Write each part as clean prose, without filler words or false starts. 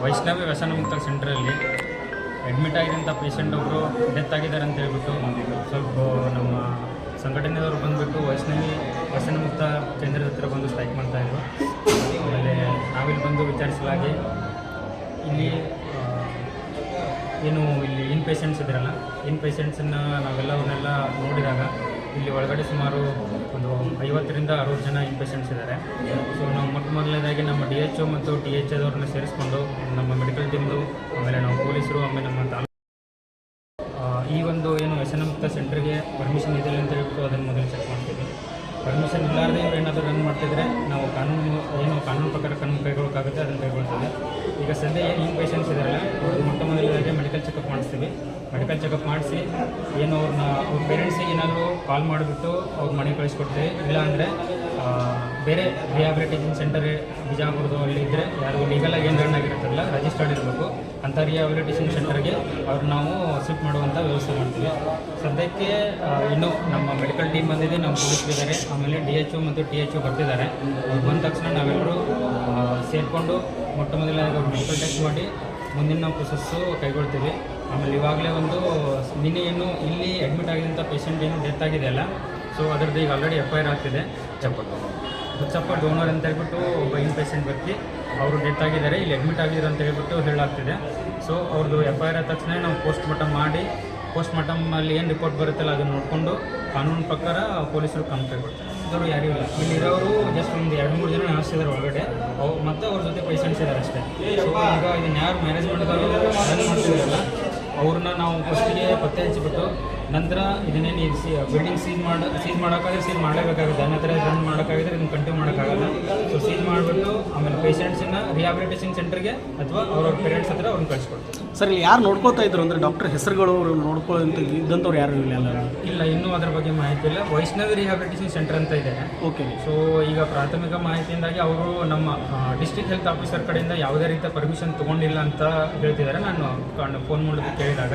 ವೈಷ್ಣವಿ ವ್ಯಸನ ಮುಕ್ತ ಸೆಂಟ್ರಲ್ಲಿ ಅಡ್ಮಿಟ್ ಆಗಿರೋಂಥ ಪೇಷಂಟ್ ಒಬ್ಬರು ಡೆತ್ ಆಗಿದ್ದಾರೆ ಅಂತ ಹೇಳ್ಬಿಟ್ಟು ಸ್ವಲ್ಪ ನಮ್ಮ ಸಂಘಟನೆಯವರು ಬಂದುಬಿಟ್ಟು ವೈಷ್ಣವಿ ವ್ಯಸನ ಮುಕ್ತ ಕೇಂದ್ರದ ಹತ್ರ ಬಂದು ಸ್ಟ್ರೈಕ್ ಮಾಡ್ತಾಯಿದ್ರು. ಆಮೇಲೆ ನಾವಿಲ್ಲಿ ಬಂದು ವಿಚಾರಿಸಲಾಗಿ ಇಲ್ಲಿ ಏನು ಇಲ್ಲಿ ಇನ್ ಪೇಷಂಟ್ಸ್ ಇದ್ರಲ್ಲ, ಇನ್ ಪೇಷಂಟ್ಸನ್ನು ನಾವೆಲ್ಲವನ್ನೆಲ್ಲ ನೋಡಿದಾಗ ಇಲ್ಲಿ ಒಳಗಡೆ ಸುಮಾರು ಒಂದು 50ರಿಂದ 60 ಜನ ಇನ್ ಪೇಷಂಟ್ಸ್ ಇದ್ದಾರೆ. ಸೊ ನಾವು ಮೊದಲನೇದಾಗಿ ನಮ್ಮ DHO ಮತ್ತು THO ಅವ್ರನ್ನ ಸೇರಿಸ್ಕೊಂಡು ನಮ್ಮ ಮೆಡಿಕಲ್ ಟೀಮ್ದು, ಆಮೇಲೆ ನಾವು ಪೊಲೀಸರು, ಆಮೇಲೆ ನಮ್ಮ ತಾಲೂಕು ಈ ಒಂದು ಏನು ವ್ಯಸನ ಮುಕ್ತ ಸೆಂಟ್ರಿಗೆ ಪರ್ಮಿಷನ್ ಇದೆಯಲ್ಲ ಅಂತ ಹೇಳ್ಬಿಟ್ಟು ಅದನ್ನು ಮೊದಲು ಚೆಕ್ ಮಾಡ್ತೀವಿ. ಪರ್ಮಿಷನ್ ಇಲ್ಲಾರದೆ ಇವ್ರು ಏನಾದರೂ ರನ್ ಮಾಡ್ತಿದ್ರೆ ನಾವು ಕಾನೂನು ಪ್ರಕಾರ ಕೈಗೊಳ್ಳೋಕ್ಕಾಗುತ್ತೆ ಅದನ್ನು ಕೈಗೊಳ್ತೇವೆ. ಈಗ ಸದ್ಯ ಏನು ಇನ್ ಪೇಷಂಟ್ಸ್ ಇದ್ದಾರಲ್ಲ ಅವ್ರಿಗೆ ಮೊದಲನೇದಾಗಿ ಮೆಡಿಕಲ್ ಚೆಕಪ್ ಮಾಡಿಸ್ತೀವಿ. ಮೆಡಿಕಲ್ ಚೆಕಪ್ ಮಾಡಿಸಿ ಏನು ಅವ್ರ ಪೇರೆಂಟ್ಸಿಗೆ ಏನಾದರೂ ಕಾಲ್ ಮಾಡಿಬಿಟ್ಟು ಅವ್ರ ಮನೆಗೆ ಕಳಿಸ್ಕೊಡ್ತೀವಿ. ಇಲ್ಲಾಂದರೆ ಬೇರೆ ರಿಹ್ಯಾಬಿಲಿಟೇಷನ್ ಸೆಂಟರ್ ಬಿಜಾಪುರದ್ದು ಅಲ್ಲಿ ಇದ್ದರೆ ಯಾರು ಲೀಗಲಾಗಿ ಏನು ರನ್ ಆಗಿರುತ್ತಲ್ಲ ರಿಜಿಸ್ಟರ್ಡ್ ಇರಬೇಕು ಅಂಥ ರಿಹ್ಯಾಬಿಲಿಟೇಷನ್ ಸೆಂಟರ್ಗೆ ಅವ್ರು ನಾವು ಶಿಫ್ಟ್ ಮಾಡುವಂಥ ವ್ಯವಸ್ಥೆ ಮಾಡ್ತೀವಿ. ಸದ್ಯಕ್ಕೆ ಇನ್ನೂ ನಮ್ಮ ಮೆಡಿಕಲ್ ಟೀಮ್ ಬಂದಿದೆ, ನಮ್ಮ ಪೊಲೀಸರಿದ್ದಾರೆ, ಆಮೇಲೆ DHO ಮತ್ತು THO ಬರ್ತಿದ್ದಾರೆ. ಅವ್ರು ಬಂದ ತಕ್ಷಣ ನಾವೆಲ್ಲರೂ ಸೇರಿಕೊಂಡು ಮೊದಲನೇದಾಗಿ ಅವ್ರು ಮೆಡಿಕಲ್ ಟೆಸ್ಟ್ ಮಾಡಿ ಮುಂದಿನ ನಾವು ಪ್ರೊಸೆಸ್ಸು ಕೈಗೊಳ್ತೀವಿ. ಆಮೇಲೆ ಇವಾಗಲೇ ಒಂದು ನಿನ್ನೆ ಏನು ಇಲ್ಲಿ ಅಡ್ಮಿಟ್ ಆಗಿದ್ದಂಥ ಪೇಷಂಟ್ ಏನು ಡೆತ್ ಆಗಿದೆಯಲ್ಲ, ಸೊ ಅದರದ್ದು ಈಗ ಆಲ್ರೆಡಿ FIR ಆಗ್ತಿದೆ. ಹುಚ್ಚಪ್ಪ ಡೋನರ್ ಅಂತ ಹೇಳ್ಬಿಟ್ಟು ಒಬ್ಬ ಇನ್ ಪೇಷಂಟ್ ವ್ಯಕ್ತಿ ಅವರು ಡೆತ್ ಆಗಿದ್ದಾರೆ, ಇಲ್ಲಿ ಅಡ್ಮಿಟ್ ಆಗಿದ್ದಾರೆ ಅಂತ ಹೇಳ್ಬಿಟ್ಟು ಹೇಳಾಗ್ತಿದೆ. ಸೊ ಅವ್ರದ್ದು FIR ಆದ ತಕ್ಷಣ ನಾವು ಪೋಸ್ಟ್ ಮಾರ್ಟಮಲ್ಲಿ ಏನು ರಿಪೋರ್ಟ್ ಬರುತ್ತಲ್ಲ ಅದನ್ನು ನೋಡಿಕೊಂಡು ಕಾನೂನು ಪ್ರಕಾರ ಪೊಲೀಸರು ಕ್ರಮ ಕೈಗೊಳ್ತಾರೆ. ಇವರು ಯಾರೂ ಇಲ್ಲ, ಇಲ್ಲಿರೋರು ಜಸ್ಟ್ ಒಂದು 2-3 ಜನ ಹಾಸ್ತಿದ್ದಾರೆ ಒಳಗಡೆ, ಮತ್ತು ಅವ್ರ ಜೊತೆ ಪೇಷಂಟ್ಸ್ ಇದ್ದಾರೆ ಅಷ್ಟೇ. ಸೊ ಈಗ ಇದನ್ನು ಯಾರು ಮ್ಯಾನೇಜ್ಮೆಂಟ್ದವರು ರನ್ ಮಾಡ್ತಿದ್ದಾರಲ್ಲ ಅವ್ರನ್ನ ನಾವು ಫಸ್ಟಿಗೆ ಪತ್ತೆ ಹಚ್ಚಿಬಿಟ್ಟು ನಂತರ ಇದನ್ನೇನು ಬಿಲ್ಡಿಂಗ್ ಸೀಸ್ ಮಾಡೋಕ್ಕಾದ್ರೆ ಸೀಸ್ ಮಾಡಲೇಬೇಕಾಗುತ್ತೆ. ಅನ್ನೋ ಥರ ರನ್ ಮಾಡೋಕ್ಕಾಗಿದ್ರೆ ಇದನ್ನು ಕಂಟಿನ್ಯೂ ಮಾಡೋಕ್ಕಾಗಲ್ಲ. ಸೊ ಸೀಸ್ ಮಾಡಿಬಿಟ್ಟು ಆಮೇಲೆ ಪೇಷಂಟ್ಸನ್ನು ರಿಹ್ಯಾಬಿಲಿಟೇಷನ್ ಸೆಂಟರ್ಗೆ ಅಥವಾ ಅವ್ರ ಪೇರೆಂಟ್ಸ್ ಹತ್ರ ಅವ್ರನ್ನ ಕಳಿಸ್ಕೊಡ್ತಾರೆ. ಸರ್ ಇಲ್ಲಿ ಯಾರು ನೋಡ್ಕೋತಾ ಇದ್ರು ಅಂದರೆ ಡಾಕ್ಟರ್ ಹೆಸರುಗಳು ನೋಡ್ಕೊಳ್ಳೋಂಥ ಇದ್ದಂಥವ್ರು ಯಾರು ಇಲ್ಲ? ಇನ್ನೂ ಅದ್ರ ಬಗ್ಗೆ ಮಾಹಿತಿ ಇಲ್ಲ. ವೈಷ್ಣವಿ ರಿಹ್ಯಾಬಿಲಿಟೇಷನ್ ಸೆಂಟರ್ ಅಂತ ಇದೆ. ಓಕೆ. ಸೊ ಈಗ ಪ್ರಾಥಮಿಕ ಮಾಹಿತಿಯಿಂದಾಗಿ ಅವರು ನಮ್ಮ ಡಿಸ್ಟ್ರಿಕ್ಟ್ ಹೆಲ್ತ್ ಆಫೀಸರ್ ಕಡೆಯಿಂದ ಯಾವುದೇ ರೀತಿಯ ಪರ್ಮಿಷನ್ ತೊಗೊಂಡಿಲ್ಲ ಅಂತ ಹೇಳ್ತಿದ್ದಾರೆ. ನಾನು ಫೋನ್ ಮೂಲಕ ಕೇಳಿದಾಗ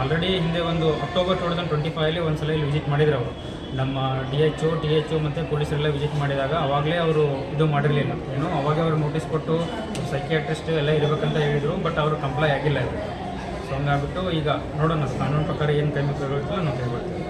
ಆಲ್ರೆಡಿ ಹಿಂದೆ ಒಂದು ಅಕ್ಟೋಬರ್ 2025 ಒಂದು ಸಲ ಇಲ್ಲಿ ವಿಸಿಟ್ ಮಾಡಿದ್ರು ಅವರು. ನಮ್ಮ THO ಮತ್ತು ಪೊಲೀಸರೆಲ್ಲ ವಿಸಿಟ್ ಮಾಡಿದಾಗ ಅವಾಗಲೇ ಅವರು ಇದು ಮಾಡಿರಲಿಲ್ಲ, ಅವಾಗೇ ಅವರು ನೋಟಿಸ್ ಕೊಟ್ಟು ಸೈಕಿಯಾಟ್ರಿಸ್ಟ್ ಎಲ್ಲ ಇರಬೇಕಂತ ಹೇಳಿದರು. ಬಟ್ ಅವರು ಕಂಪ್ಲೈ ಆಗಿಲ್ಲ ಇದು. ಸೊ ಹಂಗಾಗ್ಬಿಟ್ಟು ಈಗ ನೋಡೋಣ ಕಾನೂನು ಪ್ರಕಾರ ಏನು ಕೈಗೊಳ್ತೀವಿ ನಾವು ಕೈಗೊಳ್ತೀವಿ.